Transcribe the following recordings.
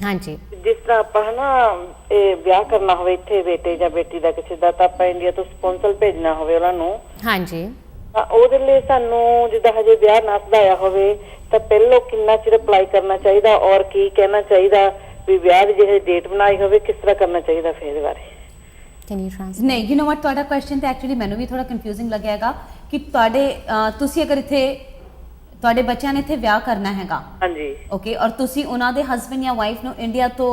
हाँ जी ਜਿਸ ਤਰ੍ਹਾਂ ਆਪਾਂ ਹਨਾ ਇਹ ਵਿਆਹ ਕਰਨਾ ਹੋਵੇ ਇੱਥੇ ਬੇਟੇ ਜਾਂ ਬੇਟੀ ਦਾ ਕਿਸੇ ਦਾ, ਤਾਂ ਆਪਾਂ ਇੰਡੀਆ ਤੋਂ ਸਪੌਂਸਰ ਭੇਜਣਾ ਹੋਵੇ ਉਹਨਾਂ ਨੂੰ, हाँ जी ਤਾਂ ਉਹਦੇ ਲਈ ਸਾਨੂੰ ਜਿੱਦਾਂ ਹਜੇ ਵਿਆਹ ਨਾ ਸਦਾਇਆ ਹੋਵੇ ਤਾਂ ਪਹਿਲਾਂ ਕਿੰਨਾ ਚਿਰ ਅਪਲਾਈ ਕਰਨਾ ਚਾਹੀਦਾ ਔਰ ਕੀ ਕਹਿਣਾ ਚਾਹੀਦਾ ਵੀ ਵਿਆਹ ਦੀ ਜਿਹੜੀ ਡੇਟ ਬਣਾਈ ਹੋਵੇ ਕਿਸ ਤਰ੍ਹਾਂ ਕਰਨਾ ਚਾਹੀਦਾ ਫਿਰ ਇਹਦੇ ਬਾਰੇ? Can you translate? ਨਹੀਂ ਯੂ نو ਵਾਟ, ਤੁਹਾਡਾ ਕੁਐਸਚਨ ਤੇ ਐਕਚੁਅਲੀ ਮੈਨੂੰ ਵੀ ਥੋੜਾ ਕਨਫਿਊਜ਼ਿੰਗ ਲੱਗਿਆ ਹੈਗਾ ਕਿ ਤੁਸੀਂ ਅਗਰ ਇੱਥੇ ਤੁਹਾਡੇ ਬੱਚਿਆਂ ਨੇ ਇੱਥੇ ਵਿਆਹ ਕਰਨਾ ਹੈਗਾ, ਹਾਂਜੀ, ਓਕੇ, ਔਰ ਤੁਸੀਂ ਉਹਨਾਂ ਦੇ ਹਸਬੰਡ ਜਾਂ ਵਾਈਫ ਨੂੰ ਇੰਡੀਆ ਤੋਂ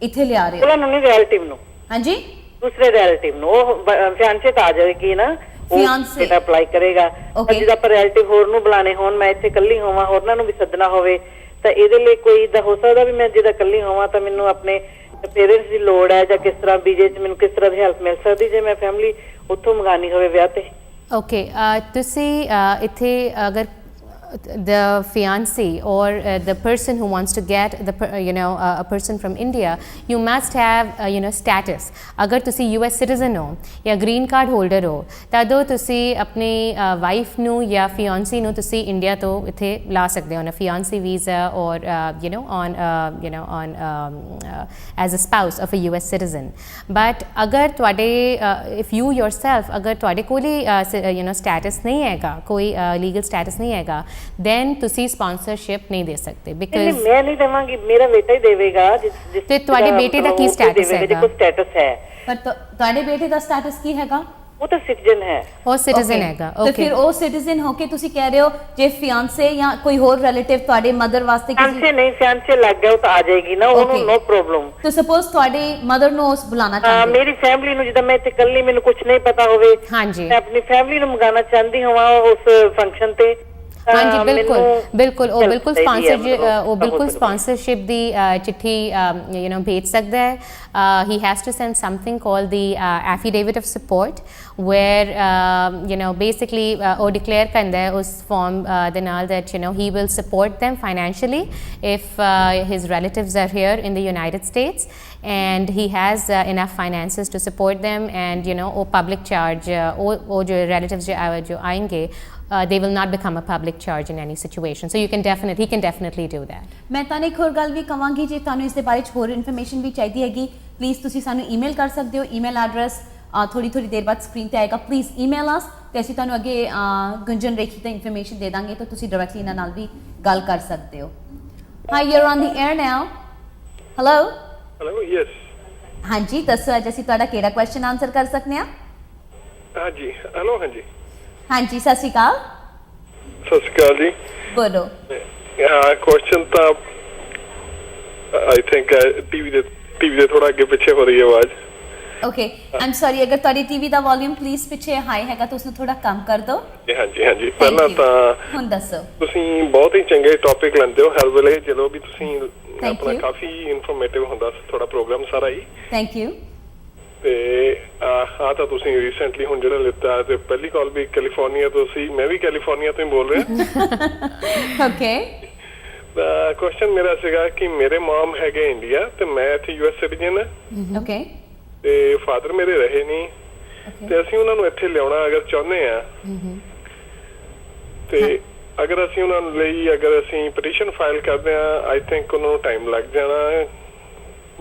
ਇੱਥੇ ਲਿਆ ਰਹੇ ਹੋ। ਉਹਨਾਂ ਨੂੰ ਨਹੀਂ, ਰਿਲੇਟਿਵ ਨੂੰ, ਹਾਂਜੀ, ਦੂਸਰੇ ਰਿਲੇਟਿਵ ਨੂੰ, ਉਹ ਫਿਆਂਸੇ ਤਾਂ ਆ ਜਾਏਗੀ ਨਾ, Fiancé, ਜਿਹੜਾ ਅਪਲਾਈ ਕਰੇਗਾ। Okay. ਜਿਹਦਾ ਆਪਾਂ ਰਿਲੇਟਿਵ ਹੋਰ ਨੂੰ ਬੁਲਾਣੇ ਹੋਣ, ਮੈਂ ਇੱਥੇ ਇਕੱਲੀ ਹੋਵਾਂ ਹੋਰਨਾਂ ਨੂੰ ਵੀ ਸੱਦਣਾ ਹੋਵੇ, ਤਾਂ ਇਹਦੇ ਲਈ ਕੋਈ ਇਦਾਂ ਹੋ ਸਕਦਾ ਵੀ ਮੈਂ ਜਿਹਦਾ ਇਕੱਲੀ ਹੋਵਾਂ ਤਾਂ ਮੈਨੂੰ ਆਪਣੇ ਪੇਰੈਂਟਸ ਦੀ ਲੋੜ ਹੈ, ਜਾਂ ਕਿਸ ਤਰ੍ਹਾਂ ਵੀਜ਼ੇ 'ਚ ਮੈਨੂੰ ਕਿਸ ਤਰ੍ਹਾਂ ਦੀ ਹੈਲਪ ਮਿਲ ਸਕਦੀ ਜੇ ਮੈਂ ਫੈਮਿਲੀ ਉੱਥੋਂ ਮੰਗਾਣੀ ਹੋਵੇ ਵਿਆਹ ਤੇ? ओके तुसी इत्थे अगर the fiancé or the person who wants to get a person from India, you must have status. अगर तुसी US citizen हो या green card holder हो तदों तुसी अपने wife ਨੂੰ या fiancé ਨੂੰ तुसी India ਤੋਂ ਇੱਥੇ ਲਾ ਸਕਦੇ ਹੋ on a fiancé visa or on as a spouse of a US citizen. But अगर ਤੁਹਾਡੇ if you yourself अगर ਤੁਹਾਡੇ ਕੋਲ status ਨਹੀਂ ਹੈਗਾ, ਕੋਈ legal status ਨਹੀਂ ਹੈਗਾ, then ਤੁਸੀਂ sponsorship ਨਹੀਂ ਦੇ ਸਕਦੇ because ਮੈਂ ਨਹੀਂ ਦੇਵਾਂਗੀ, ਮੇਰਾ ਬੇਟਾ ਹੀ ਦੇਵੇਗਾ। ਤੇ ਤੁਹਾਡੇ ਬੇਟੇ ਦਾ ਕੀ status ਹੈਗਾ? ਕੋਈ ਸਟੇਟਸ ਹੈ? ਪਰ ਤੁਹਾਡੇ ਬੇਟੇ ਦਾ ਸਟੇਟਸ ਕੀ ਹੈਗਾ? ਉਹ ਤਾਂ ਸਿਟੀਜ਼ਨ ਹੈ। ਉਹ ਸਿਟੀਜ਼ਨ ਹੈਗਾ। ਤੇ ਫਿਰ ਉਹ ਸਿਟੀਜ਼ਨ ਹੋ ਕੇ ਤੁਸੀਂ ਕਹਿ ਰਹੇ ਹੋ ਜੇ ਫਿਆਂਸੇ ਜਾਂ ਕੋਈ ਹੋਰ ਰਿਲੇਟਿਵ ਤੁਹਾਡੇ ਮਦਰ ਵਾਸਤੇ ਫਿਆਂਸੇ ਨਹੀਂ, ਫਿਆਂਸੇ ਲੱਗ ਗਿਆ ਉਹ ਤਾਂ ਆ ਜਾਏਗੀ ਨਾ, ਉਹਨੂੰ ਨੋ ਪ੍ਰੋਬਲਮ। ਤਾਂ ਸਪੋਜ਼ ਤੁਹਾਡੀ ਮਦਰ ਨੂੰ ਉਸ ਬੁਲਾਣਾ ਚਾਹੁੰਦੇ, ਮੇਰੀ ਫੈਮਿਲੀ ਨੂੰ, ਜਿੱਦਾਂ ਮੈਂ ਇੱਥੇ ਇਕੱਲੀ, ਮੈਨੂੰ ਕੁਝ ਨਹੀਂ ਪਤਾ ਹੋਵੇ, ਹਾਂਜੀ ਮੈਂ ਆਪਣੀ ਫੈਮਿਲੀ ਨੂੰ ਮੰਗਾਉਣਾ ਚਾਹੁੰਦੀ ਹਾਂ ਉਸ ਫੰਕਸ਼ਨ ਤੇ। हाँ जी बिल्कुल बिल्कुल ਉਹ ਬਿਲਕੁਲ ਸਪਾਂਸਰਸ਼ਿਪ ਦੀ ਚਿੱਠੀ ਭੇਜ ਸਕਦਾ ਹੈ। he has to send something called the affidavit of support where basically ਉਹ declare ਕਰਦਾ ਹੈ ਉਸ form ਦੇ ਨਾਲ that he will support them financially if his relatives are here in the United States and he has enough finances to support them and ਉਹ public charge ਉਹ ਜੋ relatives ਜੋ ਆएंगे they will not become a public charge in any situation, so he can definitely do that. ਮੈਂ ਤੁਹਾਨੂੰ ਇੱਕ ਹੋਰ ਗੱਲ ਵੀ ਕਵਾਂਗੀ, ਜੇ ਤੁਹਾਨੂੰ ਇਸ ਦੇ ਬਾਰੇ ਹੋਰ ਇਨਫੋਰਮੇਸ਼ਨ ਵੀ ਚਾਹੀਦੀ ਹੈਗੀ ਪਲੀਜ਼ ਤੁਸੀਂ ਸਾਨੂੰ ਈਮੇਲ ਕਰ ਸਕਦੇ ਹੋ। ਈਮੇਲ ਐਡਰੈਸ ਥੋੜੀ ਦੇਰ ਬਾਅਦ ਸਕਰੀਨ ਤੇ ਆਏਗਾ, ਪਲੀਜ਼ ਈਮੇਲ ਅਸ ਤੇ ਅਸੀਂ ਤੁਹਾਨੂੰ ਅੱਗੇ ਗੁੰਜਨ ਰੇਖੀ ਤੇ ਇਨਫੋਰਮੇਸ਼ਨ ਦੇ ਦਾਂਗੇ, ਤਾਂ ਤੁਸੀਂ ਡਾਇਰੈਕਟਲੀ ਇਹਨਾਂ ਨਾਲ ਵੀ ਗੱਲ ਕਰ ਸਕਦੇ ਹੋ। High, you are on the air now. Hello yes, ਹਾਂਜੀ ਦੱਸੋ ਅੱਜ ਅਸੀਂ ਤੁਹਾਡਾ ਕਿਹੜਾ ਕੁਐਸਚਨ ਆਨਸਰ ਕਰ ਸਕਦੇ ਹਾਂ? ਹਾਂਜੀ ਹੈਲੋ, ਹਾਂਜੀ ਹਾਂਜੀ ਸਤਿ ਸ਼੍ਰੀ ਅਕਾਲ। ਸਤਿ ਸ਼੍ਰੀ ਅਕਾਲ ਜੀ। ਬੋਲੋ। ਕੁਐਸਚਨ ਤਾਂ ਆਈ ਥਿੰਕ ਟੀਵੀ ਦੇ ਥੋੜਾ ਅੱਗੇ ਪਿੱਛੇ ਹੋ ਰਹੀ ਹੈ ਆਵਾਜ਼। ਓਕੇ, ਆਮ ਸੌਰੀ, ਅਗਰ ਤੁਹਾਡੀ ਟੀਵੀ ਦਾ ਵੋਲਿਊਮ ਪਲੀਜ਼ ਪਿੱਛੇ ਹਾਈ ਹੈਗਾ ਤਾਂ ਉਸਨੂੰ ਥੋੜਾ ਕਮ ਕਰ ਦਿਓ। ਹਾਂਜੀ ਪਹਿਲਾਂ ਤਾਂ ਹੁਣ ਦੱਸੋ। ਤੁਸੀਂ ਬਹੁਤ ਹੀ ਚੰਗੇ ਟੌਪਿਕ ਲੈਂਦੇ ਹੋ ਹਰ ਵੇਲੇ, ਜਦੋਂ ਵੀ ਤੁਸੀਂ ਆਪਣਾ ਕਾਫੀ ਇਨਫੋਰਮੇਟਿਵ ਹੁੰਦਾ ਥੋੜਾ ਪ੍ਰੋਗਰਾਮ ਸਾਰਾ ਹੀ। Thank you. ਤੇ ਆ ਤਾਂ ਤੁਸੀਂ ਰੀਸੈਂਟਲੀ ਹੁਣ ਜਿਹੜਾ ਲਿੱਤਾ, ਤੇ ਪਹਿਲੀ ਕਾਲ ਵੀ ਕੈਲੀਫੋਰਨੀਆ ਤੋਂ ਸੀ, ਮੈਂ ਵੀ ਕੈਲੀਫੋਰਨੀਆ ਤੋਂ ਹੀ ਬੋਲ ਰਿਹਾ। ਓਕੇ, ਕੁਐਸਚਨ ਮੇਰਾ ਸੀਗਾ ਕਿ ਮੇਰੇ ਮਮ ਹੈਗੇ ਇੰਡੀਆ ਤੇ ਮੈਂ ਇੱਥੇ US ਸਿਟੀਜ਼ਨ ਹਾਂ। ਓਕੇ, ਤੇ ਫਾਦਰ ਮੇਰੇ ਰਹੇ ਨਹੀਂ, ਤੇ ਅਸੀਂ ਉਹਨਾਂ ਨੂੰ ਇੱਥੇ ਲਿਆਉਣਾ ਅਗਰ ਚਾਹੁੰਦੇ ਆ, ਤੇ ਅਗਰ ਅਸੀਂ ਉਹਨਾਂ ਲਈ ਅਗਰ ਅਸੀਂ ਪਟੀਸ਼ਨ ਫਾਈਲ ਕਰਦੇ ਆ, ਆਈ ਥਿੰਕ ਉਹਨਾਂ ਨੂੰ ਟਾਈਮ ਲੱਗ ਜਾਣਾ।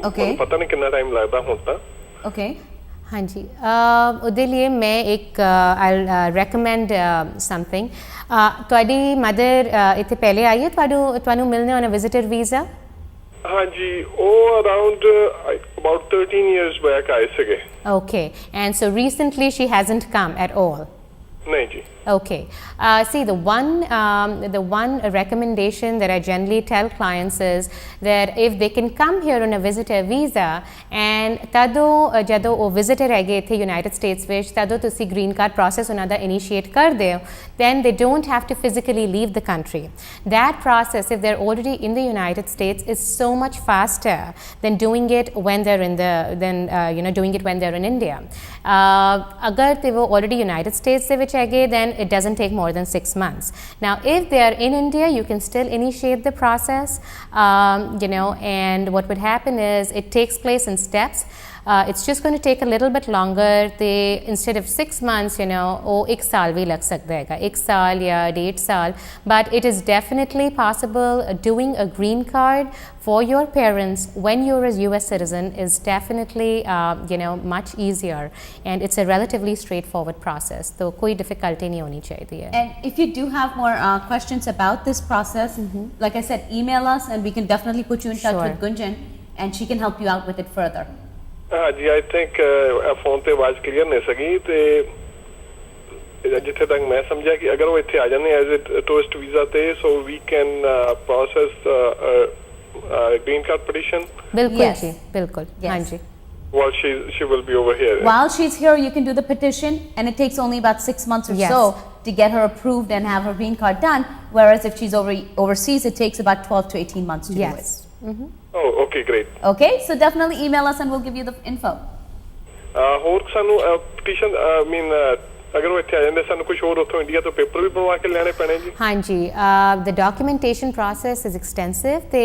ਓਕੇ, ਪਤਾ ਨਹੀਂ ਕਿੰਨਾ ਟਾਈਮ ਲੱਗਦਾ ਹੁਣ ਤਾਂ। ਓਕੇ, हाँ जी ਉਹਦੇ ਲਈ ਮੈਂ ਇੱਕ ਆਈ ਰეკਮੈਂਡ ਸਮਥਿੰਗ। ਤੁਹਾਡੀ ਮਦਰ ਇੱਥੇ ਪਹਿਲੇ ਆਈ ਹੈ ਤੁਹਾਨੂੰ ਮਿਲਣੇ ਔਨ ਅ ਵਿਜ਼ਿਟਰ ਵੀਜ਼ਾ? ਹਾਂਜੀ, ਉਹ ਅਰਾਊਂਡ ਅਬਾਊਟ 13 years ਬੈਕ ਆਏ ਸੀਗੇ। Okay, and so recently she hasn't come at all? ਨਹੀਂ ਜੀ। Okay, see the one recommendation that I generally tell clients is that if they can come here on a visitor visa and ਜਦੋਂ ਉਹ visitor ਹੈਗੇ ਇੱਥੇ United States ਵਿੱਚ, ਤਦੋਂ ਤੁਸੀਂ green card process ਉਹਨਾਂ ਦਾ initiate ਕਰਦੇ ਹੋ, then they don't have to physically leave the country. That process, if they're already in the United States, is so much faster than doing it when they're doing it when they're in India. ਅਗਰ ਤੇ ਉਹ already United States ਦੇ ਵਿੱਚ ਹੈਗੇ, then it doesn't take more than 6 months. Now if they are in India, you can still initiate the process, and what would happen is it takes place in steps. it's just going to take a little bit longer. ਤੇ instead of 6 months, you know, ਉਹ 1 ਸਾਲ ਵੀ ਲੱਗ ਸਕਦਾ ਹੈਗਾ, 1 ਸਾਲ ਜਾਂ 1.5 ਸਾਲ. But it is definitely possible. Doing a green card for your parents when you're a US citizen is definitely, you know, much easier, and it's a relatively straightforward process. तो कोई difficulty नहीं होनी चाहिए है. And if you do have more questions about this process, like I said, email us and we can definitely put you in touch Sure. with Gunjan and she can help you out with it further. ਹਾਂਜੀ I think phone ਤੇ ਆਵਾਜ਼ clear ਨਹੀਂ ਸਕੀ ਤੇ ਜਿੱਥੇ ਤੱਕ ਮੈਂ ਸਮਝਿਆ ਕਿ ਅਗਰ ਉਹ ਇੱਥੇ ਆ ਜਾਂਦੇ ਐਜ਼ ਅ ਟੂਰਿਸਟ ਵੀਜ਼ਾ ਤੇ so we can process green card petition ਬਿਲਕੁਲ Yes. ਜੀ, ਬਿਲਕੁਲ. Yes. ਹਾਂਜੀ. while she will be over here. While she's here, you can do the petition and it takes only about 6 months or Yes. so to get her approved and have her green card done, whereas if she's overseas, it takes about 12 to 18 months to Yes. do Oh, okay, great. it. Okay, so definitely email us and we'll give you the info. ਹੋਰ ਸਾਨੂੰ petition ਅਗਰ ਉਹ ਇੱਥੇ ਆ ਜਾਂਦੇ ਸਾਨੂੰ ਕੁਝ ਹੋਰ ਉੱਥੋਂ ਇੰਡੀਆ ਤੋਂ ਪੇਪਰ ਵੀ ਬਣਵਾ ਕੇ ਲੈਣੇ ਪੈਣੇ ਜੀ? ਹਾਂਜੀ, the documentation process is extensive ਤੇ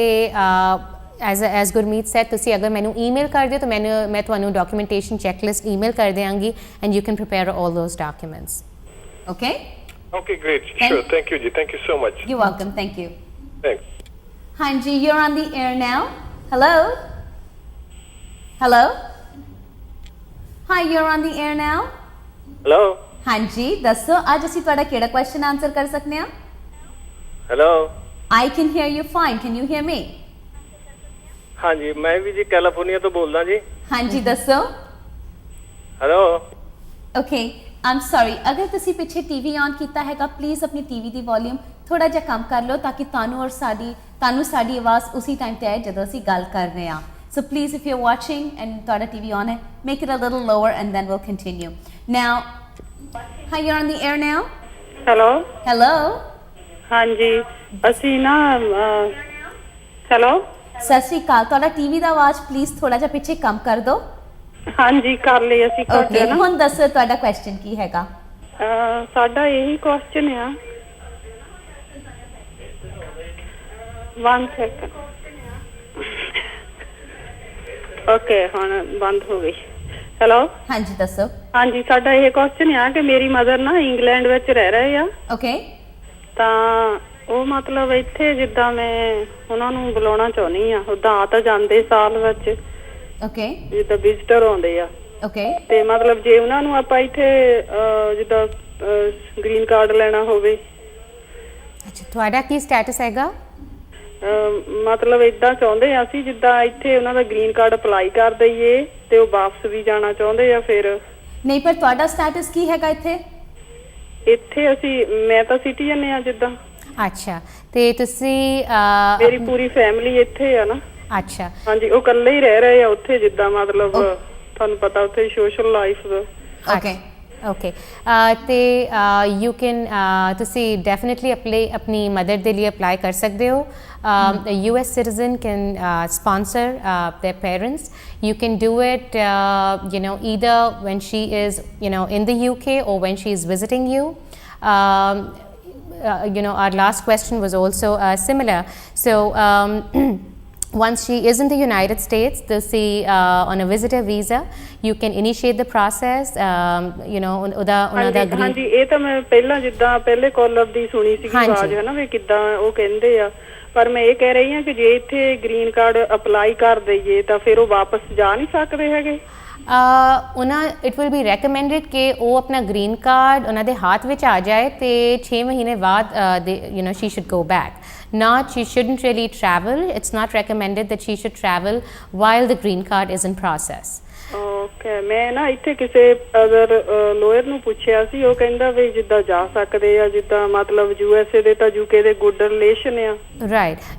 as Gurmeet said, ਤੁਸੀਂ ਅਗਰ ਮੈਨੂੰ email ਕਰ ਦਿਓ ਤਾਂ ਮੈਂ ਤੁਹਾਨੂੰ documentation checklist email ਕਰ ਦਿਆਂਗੀ and you can prepare all those documents. Okay? Okay, great. Sure. Thank you, ji. Thank you so much. You're welcome. Thank you. Thanks. Hanji, you're on the air now. Hello? Hello? Hi, you're on the air now. Hello ਹਾਂਜੀ ਦੱਸੋ ਅੱਜ ਅਸੀਂ ਤੁਹਾਡਾ ਕਿਹੜਾ question answer ਕਰ ਸਕਨੇ ਆ? Hello I can hear you fine. Can you hear me? ਹਾਂਜੀ ਮੈਂ ਵੀ ਜੀ ਕੈਲੀਫੋਰਨੀਆ ਤੋਂ ਬੋਲਦਾ ਜੀ. ਹਾਂਜੀ ਦੱਸੋ. Hello Okay, I'm sorry. ਅਗਰ ਤੁਸੀਂ ਪਿੱਛੇ ਟੀਵੀ ਔਨ ਕੀਤਾ ਹੈਗਾ ਪਲੀਜ਼ ਆਪਣੀ ਟੀਵੀ ਦੀ ਵੋਲਿਊਮ ਥੋੜਾ ਜਿਹਾ ਕਮ ਕਰ ਲਓ ਤਾਂ ਕਿ ਤੁਹਾਨੂੰ ਸਾਡੀ ਆਵਾਜ਼ ਉਸੇ ਟਾਈਮ ਤੇ ਆਏ ਜਦੋਂ ਅਸੀਂ ਗੱਲ ਕਰ ਰਹੇ ਹਾਂ. So please, if you're watching and ਤੁਹਾਡਾ ਟੀਵੀ on ਹੈ, make it a little lower and then we'll continue. Now, hi, you're on the air now. Hello Hello. ਹਾਂਜੀ ਅਸੀਂ ਨਾ ਹੈਲੋ ਸਤਿ ਸ਼੍ਰੀ ਅਕਾਲ. ਤੁਹਾਡਾ ਟੀਵੀ ਦਾ ਆਵਾਜ਼ ਪਲੀਜ਼ ਥੋੜਾ ਜਿਹਾ ਪਿੱਛੇ ਕਮ ਕਰ ਦਿਓ. ਹਾਂਜੀ ਕਰ ਲਈ ਅਸੀਂ ਓਕੇ ਹੁਣ ਦੱਸੋ ਤੁਹਾਡਾ ਕੁਐਸਚਨ ਕੀ ਹੈਗਾ? ਸਾਡਾ ਇਹੀ ਕੁਐਸਚਨ ਆ 1 ਸੈਕਿੰਡ ਓਕੇ ਹੁਣ ਬੰਦ ਹੋ ਗਈ. ਹੈਲੋ ਹਾਂਜੀ ਦੱਸੋ. ਹਾਂਜੀ ਸਾਡਾ ਇਹ ਕੁਐਸਚਨ ਆ ਕਿ ਮੇਰੀ ਮਦਰ ਨਾ ਇੰਗਲੈਂਡ ਵਿੱਚ ਰਹਿ ਰਹੇ ਆ ਓਕੇ ਤਾਂ ਉਹ ਮਤਲਬ ਇੱਥੇ ਜਿੱਦਾਂ ਮੈਂ ਉਹਨਾਂ ਨੂੰ ਬੁਲਾਉਣਾ ਚਾਹੁੰਦੀ ਆ ਉਦਾਂ ਆ ਤਾਂ ਜਾਂਦੇ ਸਾਲ ਵਿੱਚ ਓਕੇ ਜਿੱਦਾਂ ਵਿਜ਼ਟਰ ਆਉਂਦੇ ਆ ਓਕੇ ਤੇ ਮਤਲਬ ਜੇ ਉਹਨਾਂ ਨੂੰ ਆਪਾਂ ਇੱਥੇ ਜਿੱਦਾਂ ਗ੍ਰੀਨ ਕਾਰਡ ਲੈਣਾ ਹੋਵੇ ਅੱਛਾ, ਤੁਹਾਡਾ ਕੀ ਸਟੇਟਸ ਹੈਗਾ? ਮਤਲਬ ਇਦਾਂ ਚਾਹੁੰਦੇ ਆ ਅਸੀਂ ਜਿੱਦਾਂ ਇੱਥੇ ਉਹਨਾਂ ਦਾ ਗ੍ਰੀਨ ਕਾਰਡ ਅਪਲਾਈ ਕਰ ਦਈਏ ਤੇ ਉਹ ਵਾਪਸ ਵੀ ਜਾਣਾ ਚਾਹੁੰਦੇ ਆ ਫਿਰ ਨਹੀਂ ਪਰ ਤੁਹਾਡਾ ਸਟੇਟਸ ਕੀ ਹੈਗਾ ਇੱਥੇ? ਇੱਥੇ ਅਸੀਂ ਮੈਂ ਤਾਂ ਸਿਟੀਜ਼ਨ ਆ ਜਿੱਦਾਂ ਅੱਛਾ ਤੇ ਤੁਸੀਂ ਮੇਰੀ ਪੂਰੀ ਫੈਮਿਲੀ ਇੱਥੇ ਆ ਨਾ. ਅੱਛਾ ਹਾਂਜੀ ਉਹ ਇਕੱਲੇ ਹੀ ਰਹਿ ਰਹੇ ਆ ਉੱਥੇ ਜਿੱਦਾਂ ਮਤਲਬ ਤੁਹਾਨੂੰ ਪਤਾ ਉੱਥੇ ਸੋਸ਼ਲ ਲਾਈਫ ਦਾ. ਓਕੇ ਓਕੇ ਤੇ ਯੂ ਕੈਨ ਤੁਸੀਂ ਡੈਫੀਨਿਟਲੀ ਆਪਣੀ ਮਦਰ ਦੇ ਲਈ ਅਪਲਾਈ ਕਰ ਸਕਦੇ ਹੋ. A US citizen can sponsor their parents. You can do it, you know, either when she is, you know, in the UK or when she is visiting you. You know, our last question was also similar. So once she is in the United States, on a visitor visa, you can initiate the process. You know, ਉਹਦਾ ਹਾਂਜੀ ਇਹ ਤਾਂ ਮੈਂ ਪਹਿਲਾਂ ਜਿੱਦਾਂ ਪਹਿਲੇ collar ਦੀ ਸੁਣੀ ਸੀ ਆਵਾਜ਼ ਹੈ ਨਾ ਵੀ ਕਿੱਦਾਂ ਉਹ ਕਹਿੰਦੇ ਆ ਪਰ ਮੈਂ ਇਹ ਕਹਿ ਰਹੀ ਹਾਂ ਕਿ ਜੇ ਇੱਥੇ ਗ੍ਰੀਨ ਕਾਰਡ ਅਪਲਾਈ ਕਰ ਦਈਏ ਤਾਂ ਫਿਰ ਉਹ ਵਾਪਸ ਜਾ ਨਹੀਂ ਸਕਦੇ ਹੈਗੇ? ਇਟ ਵਿਲ ਬੀ ਰეკਮੈਂਡਡ ਕਿ ਉਹ ਆਪਣਾ ਗ੍ਰੀਨ ਕਾਰਡ ਉਹਨਾਂ ਦੇ ਹੱਥ ਵਿੱਚ ਆ ਜਾਏ ਤੇ 6 ਮਹੀਨੇ ਬਾਅਦ you know she should go back. Not she shouldn't really travel. It's not recommended that she should travel while the green card is in process. Okay ਮੈਂ ਨਾ ਇੱਥੇ ਕਿਸੇ ਅਦਰ ਲੋਅਰ ਨੂੰ ਪੁੱਛਿਆ ਸੀ ਉਹ ਕਹਿੰਦਾ ਵੀ ਜਿੱਦਾਂ ਜਾ ਸਕਦੇ ਆ ਜਿੱਦਾਂ ਮਤਲਬ USA ਦੇ ਤਾਂ UK ਦੇ ਗੁੱਡ ਰਿਲੇਸ਼ਨ ਆ. Right.